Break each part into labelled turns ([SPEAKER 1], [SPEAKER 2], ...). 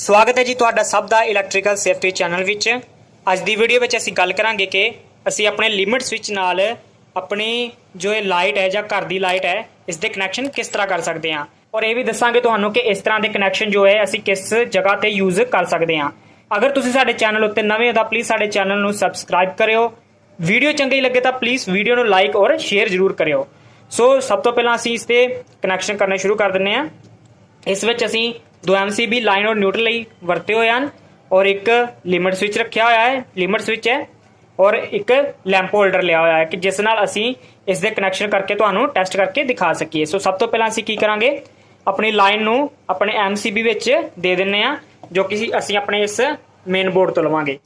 [SPEAKER 1] स्वागत है जी तुहाडा सब दा इलैक्ट्रिकल सेफ्टी चैनल विच। अज दी वीडियो विच असीं गल करांगे कि असीं अपने लिमिट स्विच नाल अपनी जो ये लाइट है जां घर दी लाइट है इस दे कनैक्शन किस तरह कर सकते हैं और ये भी दसांगे तुहानूं कि इस तरह के कनैक्शन जो है असीं किस जगह ते यूज़ कर सकते हैं। अगर तुसीं साडे चैनल उत्ते नवें हो तां प्लीज़ साडे चैनल नूं सबसक्राइब करियो। वीडियो चंगी लगे तो प्लीज़ वीडियो नूं लाइक और शेयर जरूर करियो। सो सब तो पहलां असीं इसते कनैक्शन करने शुरू कर दिंदे हां। इस विच असीं दो MCB लाइन और न्यूट्रल लई वरते हुए हैं और एक लिमिट स्विच रखा हुआ है, लिमिट स्विच है और एक लैंप होल्डर लिया हुआ है कि जिस नाल असीं इस दे कनैक्शन करके तुहानूं टेस्ट करके दिखा सकीए। सो सब तो पहलां असीं की करांगे अपनी लाइन नूं अपने MCB विच दे दिंदे हां जो कि असीं अपने इस मेन बोर्ड तो लवांगे।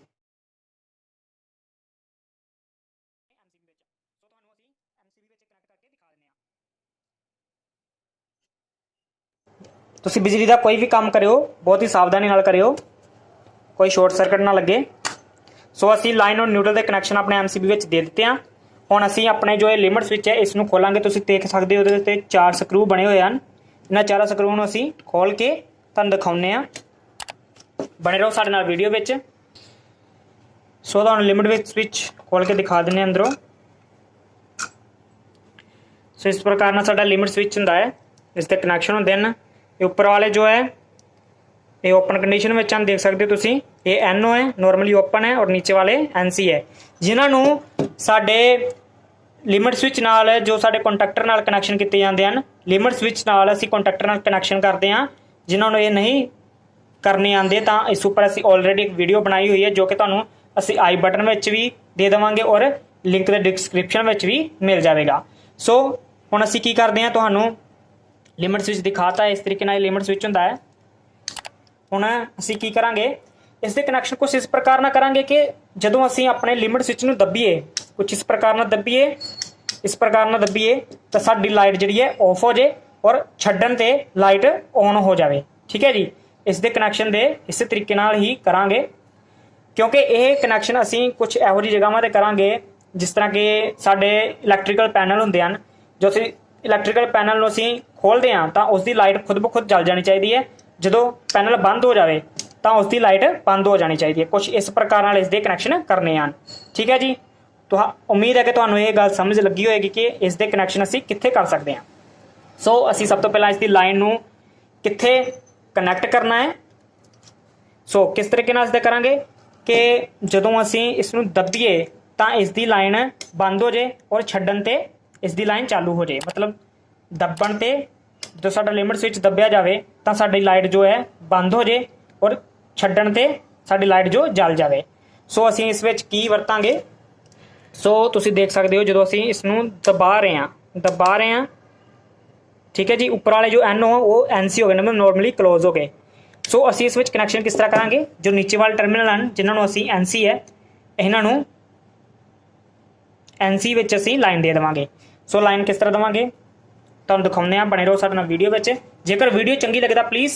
[SPEAKER 1] तुसीं बिजली का कोई भी काम करियो बहुत ही सावधानी नाल करियो, कोई शॉर्ट सर्किट ना लगे। सो असी लाइन और न्यूट्रल के कनैक्शन अपने MCB विच दे दिते हैं। हुण असी अपने जो लिमिट स्विच है इसनूं खोलांगे। तुसीं देख सकते हो उहदे उत्ते 4 ਸਕਰੂ बने हुए हैं। इन्हां 4 ਸਕਰੂ नूं असी खोल के तुहानूं दिखाउने आ। बने रहो साडे नाल वीडियो विच। सो तुहानूं लिमिट स्विच खोल के दिखा दिंदे अंदरों। सो इस प्रकार नाल साडा लिमिट स्विच हुंदा है, इसके कनैक्शन होंदे हैं। ये ऊपर वाले जो है ये ओपन कंडीशन में हम देख सकते हो तुसी, ये NO है नॉर्मली ओपन है और नीचे वाले NC है जिन्होंने साडे लिमिट स्विच नाल जो साडे कॉन्टैक्टर नाल कनैक्शन किए जाते हैं। लिमिट स्विच नाल असीं कॉन्टैक्टर नाल कनैक्शन करते हैं। जिन्होंने ये नहीं करने आते तो इस उपर असीं ऑलरेडी एक वीडियो बनाई हुई है जो कि तुहानूं असीं आई बटन में भी दे देवांगे और लिंक के डिस्क्रिप्शन में भी मिल जाएगा। सो हुण असीं की करते हैं, तुहानूं लिमिट स्विच दिखाता इस तरीके नाल लिमिट स्विच हुंदा है। हुण असीं की करांगे इस दे कनैक्शन कुछ इस प्रकार ना करांगे कि जदों असीं अपने लिमिट स्विच नूं दब्बीए, कुछ इस प्रकार नाल दब्बीए, इस प्रकार नाल दब्बीए तो साडी लाइट जिहड़ी है ऑफ हो जाए और छड्डण ते लाइट ऑन हो जाए। ठीक है जी, इस दे कनैक्शन दे इस तरीके नाल ही करांगे क्योंकि यह कनैक्शन असीं कुछ इहो जी जगहां ते करांगे जिस तरह के साडे इलैक्ट्रिकल पैनल हुंदे हन। जो असीं इलैक्ट्रिकल पैनल नूं असीं खोलते हैं तो उसकी लाइट खुद ब खुद जल जानी चाहिए है। जो पैनल बंद हो जाए तो उसकी लाइट बंद हो जानी चाहिए। कुछ इस प्रकार नाल इसके कनैक्शन करने हैं। ठीक है जी, तो उम्मीद है कि तुहानूं ये गल समझ लगी होएगी कि इसके कनैक्शन असीं कित्थे कर सकते हैं। सो असीं सब तो पहलां इसकी लाइन नूं कित्थे कनैक्ट करना है। सो किस तरीके नाल इसदे करांगे कि जदों असीं इसनूं दब्बीए तो इसकी लाइन बंद हो जाए और छड्डण ते इसकी लाइन चालू हो जाए। मतलब दब्बण ते जो साडा लिमिट स्विच दब्बिया जाए तो साडी लाइट जो है बंद हो जाए और छड्डण ते साडी लाइट जो जल जाए। सो असीं इस विच की वरतांगे। सो तुसीं देख सकते हो जो असीं इसनूं दबा रहे हैं। ठीक है जी, उपर वाले जो NO वो NC हो गए, मतलब नॉर्मली क्लोज हो गए। सो असीं इस विच कनैक्शन किस तरह करांगे, जो नीचे वाले टर्मिनल हैं जिन्होंने असीं NC है इन्हों NC विच असीं लाइन दे देवांगे। सो लाइन किस तरह देवांगे तुहानूं दिखाउने आ। बने रहो साडे नाल वीडियो विच। जेकर वीडियो चंगी लगे तो प्लीज़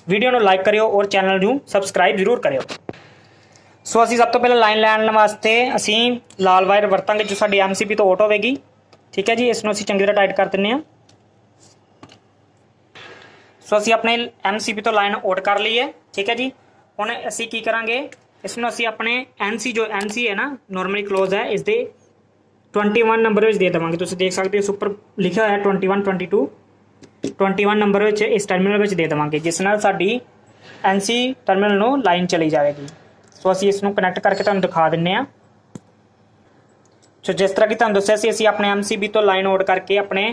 [SPEAKER 1] वीडियो नूं लाइक करियो और चैनल नूं सबसक्राइब जरूर करियो। सो असीं सब तो पहले लाइन लैण वास्ते असीं लाल वायर वरतांगे जो साडी MCB तो आउट होवेगी। ठीक है जी, इसनूं असीं चंगी तरह टाइट कर दिंदे हां। सो असीं अपने MCB तो लाइन आउट कर ली है। ठीक है जी, हुण असीं की करांगे इसनूं असीं अपने NC जो NC है ना नॉर्मली क्लोज है इस दे 21 नंबर में दे देवांगे। तुसीं देख सकते हो इस उपर लिखा है 21 22 21 नंबर में इस टर्मिनल में दे देवांगे जिस नाल साडी NC टर्मिनल नूं लाइन चली जाएगी। सो असीं इसनूं कनैक्ट करके तुहानूं दिखा दिंदे आ। सो जिस तरह की तुहानूं दस्सिया सी असीं अपने MCB तो लाइन आउट करके अपने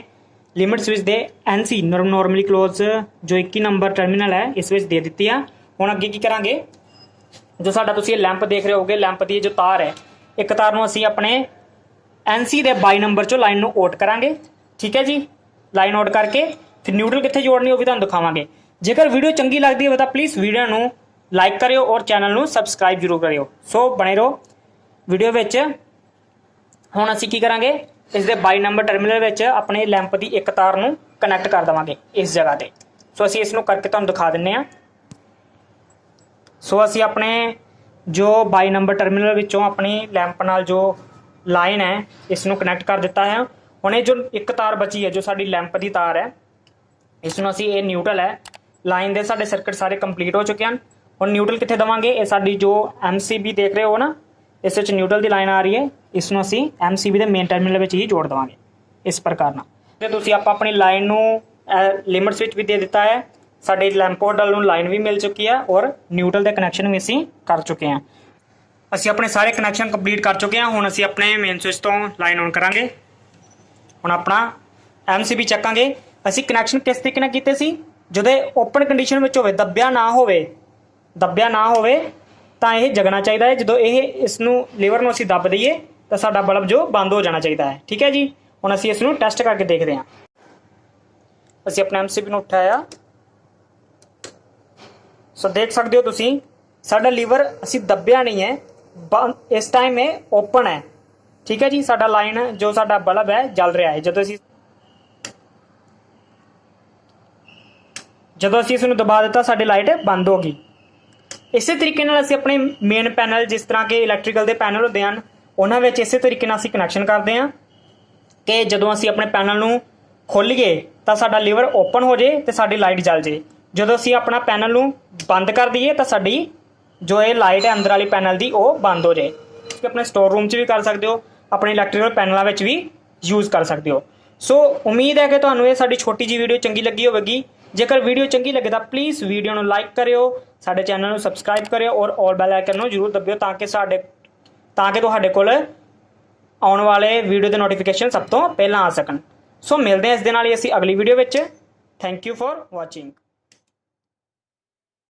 [SPEAKER 1] लिमिट स्विच दे NC नॉर्मली क्लोज जो 21 नंबर टर्मिनल है इस विच दे दित्ती है। हुण अगे की करांगे, जो साडा तुसीं लैंप देख रहे होगे, लैंप दी जो तार है एक तार नूं असीं अपने NC दे 22 नंबर चो लाइन नूं आउट करांगे। ठीक है जी, लाइन आउट करके फिर न्यूट्रल कित्थे जोड़नी वो भी तुहानूं दिखावांगे। जेकर वीडियो चंगी लगती हो तो प्लीज़ वीडियो नूं लाइक करियो और चैनल नूं सबसक्राइब जरूर करियो। सो बने रहो वीडियो विच। हुण असीं की करांगे इस दे 22 नंबर टर्मिनल विच अपने लैंप की एक तार नूं कनैक्ट कर देवांगे इस जगह ते। सो असीं इसनूं करके तुहानूं दिखा दिंदे आ। सो असीं अपने जो 22 नंबर टर्मिनल विचों अपनी लैंप नाल जो लाइन है इसनूं कनैक्ट कर दिता है। हुण जो एक तार बची है जो साडी लैंप की तार है इसनूं असीं ये न्यूट्रल है लाइन दे साडे सर्किट सारे कंप्लीट हो चुके हैं। ਹੁਣ ਨਿਊਟਰਲ ਕਿੱਥੇ ਦੇਵਾਂਗੇ, ਇਹ ਸਾਡੀ ਜੋ MCB ਦੇਖ ਰਹੇ ਹੋ ਨਾ, ਇਸ ਵਿੱਚ ਨਿਊਟਰਲ ਦੀ ਲਾਈਨ ਆ ਰਹੀ ਹੈ, ਇਸ ਨੂੰ ਅਸੀਂ MCB ਦੇ ਮੇਨ ਟਰਮੀਨਲ ਵਿੱਚ ਹੀ ਜੋੜ ਦੇਵਾਂਗੇ ਇਸ ਪ੍ਰਕਾਰ ਨਾਲ। ਤੇ ਤੁਸੀਂ ਆਪਾਂ ਆਪਣੀ ਲਾਈਨ ਨੂੰ ਲਿਮਿਟ ਸਵਿਚ ਵੀ ਦੇ ਦਿੱਤਾ ਹੈ, ਸਾਡੇ ਲੈਂਪ ਪੋਰਟ ਨੂੰ ਲਾਈਨ ਵੀ ਮਿਲ ਚੁੱਕੀ ਹੈ ਔਰ ਨਿਊਟਰਲ ਦੇ ਕਨੈਕਸ਼ਨ ਵੀ ਅਸੀਂ ਕਰ ਚੁੱਕੇ ਹਾਂ। ਅਸੀਂ ਆਪਣੇ ਸਾਰੇ ਕਨੈਕਸ਼ਨ ਕੰਪਲੀਟ ਕਰ ਚੁੱਕੇ ਹਾਂ। ਹੁਣ ਅਸੀਂ ਆਪਣੇ ਮੇਨ ਸਵਿਚ ਤੋਂ ਲਾਈਨ ਔਨ ਕਰਾਂਗੇ। ਹੁਣ ਆਪਣਾ MCB ਚੱਕਾਂਗੇ। ਅਸੀਂ ਕਨੈਕਸ਼ਨ ਕਿਸ ਤਰੀਕੇ ਨਾਲ ਕੀਤੇ ਸੀ, ਜਦੋਂ ਓਪਨ ਕੰਡੀਸ਼ਨ ਵਿੱਚ ਹੋਵੇ, ਦੱਬਿਆ ਨਾ ਹੋਵੇ ਤਾਂ ਇਹ ਜਗਣਾ ਚਾਹੀਦਾ ਹੈ। ਜਦੋਂ ਇਹ ਇਸ ਨੂੰ ਲੀਵਰ ਨੂੰ ਅਸੀਂ ਦੱਬ ਦਈਏ ਤਾਂ ਸਾਡਾ ਬਲਬ ਜੋ ਬੰਦ ਹੋ ਜਾਣਾ ਚਾਹੀਦਾ ਹੈ। ਠੀਕ ਹੈ ਜੀ। ਹੁਣ ਅਸੀਂ ਇਸ ਨੂੰ ਟੈਸਟ ਕਰਕੇ ਦੇਖਦੇ ਹਾਂ। ਅਸੀਂ ਆਪਣਾ MCB ਨੂੰ ਉਠਾਇਆ, ਸੋ ਦੇਖ ਸਕਦੇ ਹੋ ਤੁਸੀਂ ਸਾਡਾ ਲੀਵਰ ਅਸੀਂ ਦੱਬਿਆ ਨਹੀਂ ਹੈ, ਇਸ ਟਾਈਮ ਇਹ ਓਪਨ ਹੈ। ਠੀਕ ਹੈ ਜੀ। ਸਾਡਾ ਲਾਈਨ ਜੋ ਸਾਡਾ ਬਲਬ ਹੈ ਜਲ ਰਿਹਾ ਹੈ। ਜਦੋਂ ਅਸੀਂ ਇਸ ਨੂੰ ਦਬਾ ਦਿੱਤਾ ਸਾਡੀ ਲਾਈਟ ਬੰਦ ਹੋ ਗਈ। ਇਸੇ ਤਰੀਕੇ ਨਾਲ ਅਸੀਂ ਆਪਣੇ ਮੇਨ ਪੈਨਲ, ਜਿਸ ਤਰ੍ਹਾਂ ਕਿ ਇਲੈਕਟ੍ਰੀਕਲ ਦੇ ਪੈਨਲ ਹੁੰਦੇ ਹਨ, ਉਹਨਾਂ ਵਿੱਚ ਇਸੇ ਤਰੀਕੇ ਨਾਲ ਅਸੀਂ ਕਨੈਕਸ਼ਨ ਕਰਦੇ ਹਾਂ ਕਿ ਜਦੋਂ ਅਸੀਂ ਆਪਣੇ ਪੈਨਲ ਨੂੰ ਖੋਲ੍ਹੀਏ ਤਾਂ ਸਾਡਾ ਲੀਵਰ ਓਪਨ ਹੋ ਜਾਏ ਤੇ ਸਾਡੀ ਲਾਈਟ ਜਲ ਜੇ। ਜਦੋਂ ਅਸੀਂ ਆਪਣਾ ਪੈਨਲ ਨੂੰ ਬੰਦ ਕਰ ਦਈਏ ਤਾਂ ਸਾਡੀ ਜੋ ਇਹ ਲਾਈਟ ਹੈ ਅੰਦਰ ਵਾਲੀ ਪੈਨਲ ਦੀ, ਉਹ ਬੰਦ ਹੋ ਜਾਏ। ਤੁਸੀਂ ਆਪਣੇ ਸਟੋਰ ਰੂਮ 'ਚ ਵੀ ਕਰ ਸਕਦੇ ਹੋ, ਆਪਣੇ ਇਲੈਕਟ੍ਰੀਕਲ ਪੈਨਲਾਂ ਵਿੱਚ ਵੀ ਯੂਜ਼ ਕਰ ਸਕਦੇ ਹੋ। ਸੋ ਉਮੀਦ ਹੈ ਕਿ ਤੁਹਾਨੂੰ ਇਹ ਸਾਡੀ ਛੋਟੀ ਜਿਹੀ ਵੀਡੀਓ ਚੰਗੀ ਲੱਗੀ ਹੋਵੇਗੀ। ਜੇਕਰ ਵੀਡੀਓ ਚੰਗੀ ਲੱਗੇ ਤਾਂ ਪਲੀਜ਼ ਵੀਡੀਓ ਨੂੰ ਲਾਈਕ ਕਰਿਓ, ਸਾਡੇ ਚੈਨਲ ਨੂੰ ਸਬਸਕ੍ਰਾਈਬ ਕਰਿਓ ਔਰ ਆਲ ਬੈਲ ਆਈਕਨ ਨੂੰ ਜ਼ਰੂਰ ਦਬਿਓ ਤਾਂ ਕਿ ਤੁਹਾਡੇ ਕੋਲ ਆਉਣ ਵਾਲੇ ਵੀਡੀਓ ਦੇ ਨੋਟੀਫਿਕੇਸ਼ਨ ਸਭ ਤੋਂ ਪਹਿਲਾਂ ਆ ਸਕਣ। ਸੋ ਮਿਲਦੇ ਹਾਂ ਇਸ ਦੇ ਨਾਲ ਹੀ ਅਸੀਂ ਅਗਲੀ ਵੀਡੀਓ ਵਿੱਚ। Thank you for watching.